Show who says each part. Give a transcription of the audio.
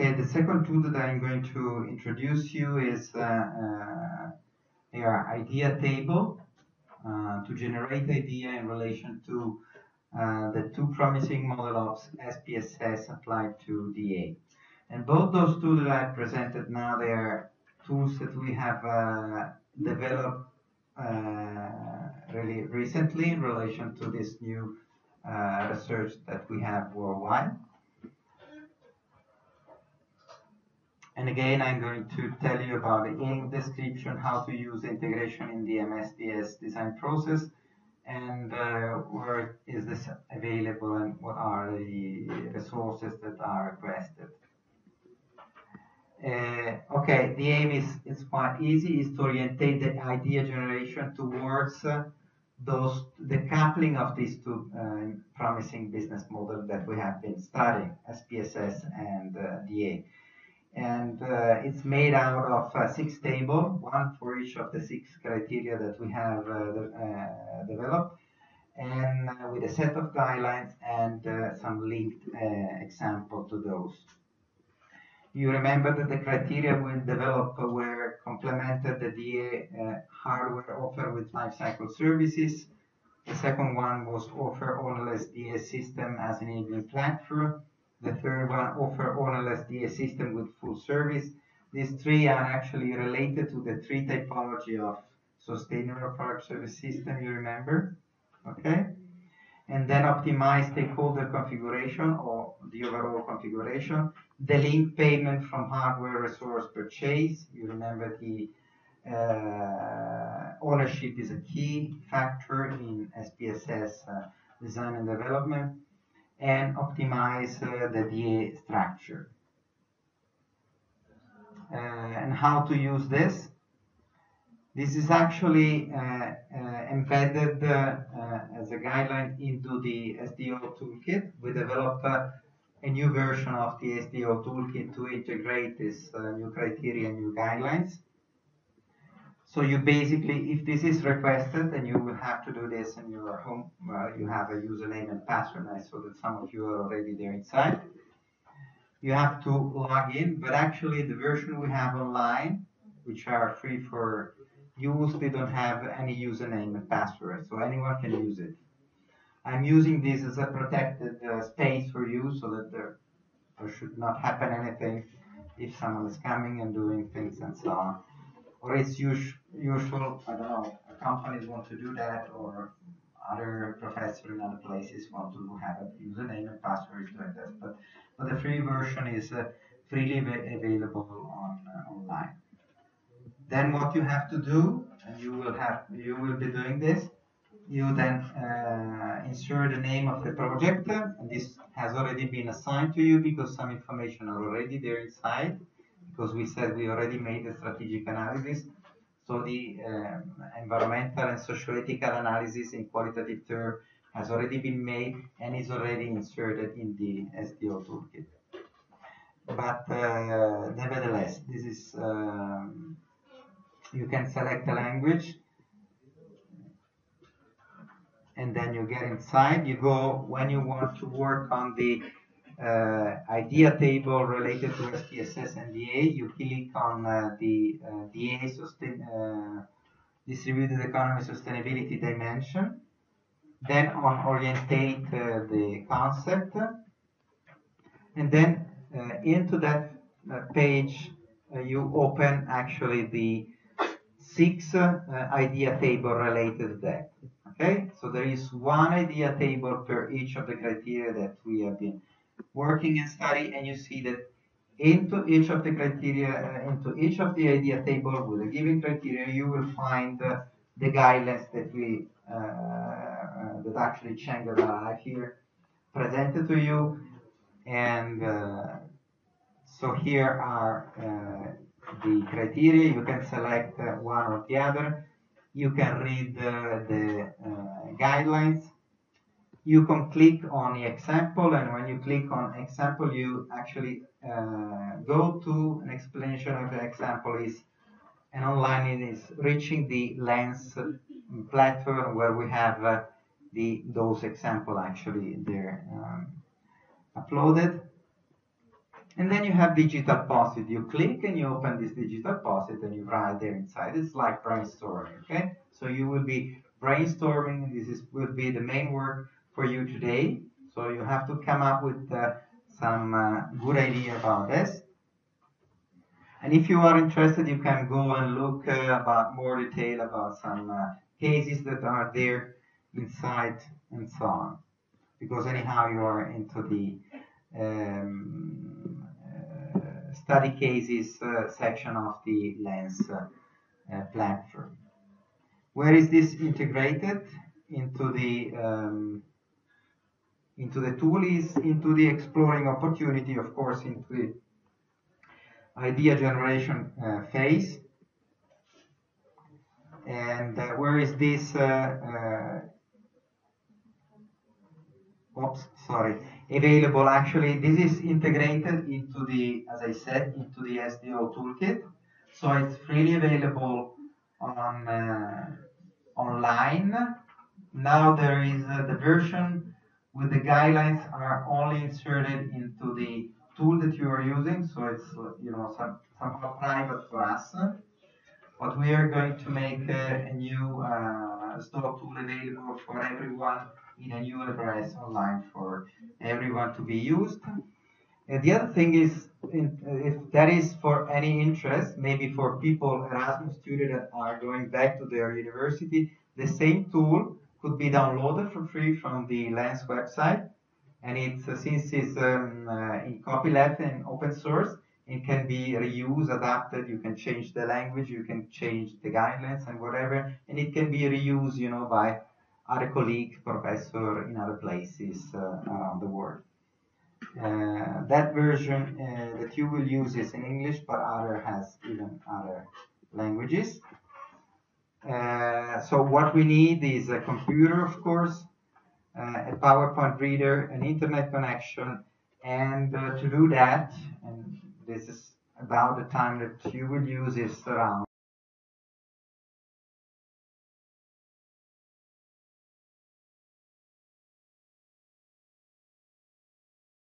Speaker 1: Okay, the second tool that I'm going to introduce you is our idea table to generate idea in relation to the two promising model of SPSS applied to DA. And both those tools that I presented now, they are tools that we have developed really recently in relation to this new research that we have worldwide. And again, I'm going to tell you about the aim description, how to use integration in the MSDS design process, and where is this available and what are the resources that are requested. Okay, the aim is quite easy, is to orientate the idea generation towards the coupling of these two promising business models that we have been studying, SPSS and DA. And it's made out of 6 tables, one for each of the 6 criteria that we have developed, and with a set of guidelines and some linked example to those. You remember that the criteria we developed were complemented the DA hardware offer with lifecycle services. The second one was offer ownerless DA system as enabling platform. The third one, offer ownerless DA system with full service. These 3 are actually related to the 3 typology of sustainable product service system, you remember? Okay? And then optimize stakeholder configuration or the overall configuration. The link payment from hardware resource purchase. You remember the ownership is a key factor in SPSS design and development. And optimize the DA structure. And how to use this? This is actually embedded as a guideline into the SDO toolkit. We developed a new version of the SDO toolkit to integrate this new criteria and new guidelines. So you basically, if this is requested, and you will have to do this in your home, you have a username and password, I saw that some of you are already there inside. You have to log in, but actually the version we have online, which are free for use, they don't have any username and password, so anyone can use it. I'm using this as a protected space for you, so that there should not happen anything if someone is coming and doing things and so on. Or it's usual, I don't know, companies want to do that, or other professors in other places want to have a username and password like that. But the free version is freely available online. Then what you have to do, and you will be doing this, you then insert the name of the project, and this has already been assigned to you because some information are already there inside. Because we said we already made the strategic analysis. So the environmental and socio-ethical analysis in qualitative terms has already been made and is already inserted in the SDO toolkit. But nevertheless, this is, you can select a language, and then you get inside. You go, when you want to work on the idea table related to SPSS and DA, you click on the DA distributed economy sustainability dimension, then on orientate the concept, and then into that page you open actually the 6 idea table related to that. Okay, so there is 1 idea table per each of the criteria that we have been working and study, and you see that into each of the criteria, into each of the idea table with a given criteria, you will find the guidelines that we that actually Cheng that are here presented to you. And so here are the criteria. You can select one or the other. You can read the guidelines. You can click on the example, and when you click on example, you actually go to an explanation of the example and online it is reaching the Lens platform where we have those example actually there uploaded. And then you have digital post-it. You click and you open this digital post-it and you write there inside. It's like brainstorming, okay? So you will be brainstorming. Will be the main work for you today. So you have to come up with some good idea about this. And if you are interested, you can go and look about more detail about some cases that are there inside and so on. Because anyhow, you are into the study cases section of the Lens platform. Where is this integrated into the tool? Is into the exploring opportunity, of course, into the idea generation phase. And where is this? Available. Actually, this is integrated into the, as I said, into the SDO toolkit. So it's freely available on online. Now there is the version with the guidelines are only inserted into the tool that you are using. So it's somehow private for us. But we are going to make a new stock tool available for everyone in a new address online for everyone to be used. And the other thing is, if that is for any interest, maybe for people, Erasmus students that are going back to their university, the same tool could be downloaded for free from the Lens website. And it's since it's in copyleft and open source, it can be reused, adapted. You can change the language, you can change the guidelines and whatever, and it can be reused, by other colleagues, professors in other places around the world. That version that you will use is in English, but other has even other languages. So what we need is a computer, of course, a PowerPoint reader, an internet connection, and to do that, and this is about the time that you will use, is around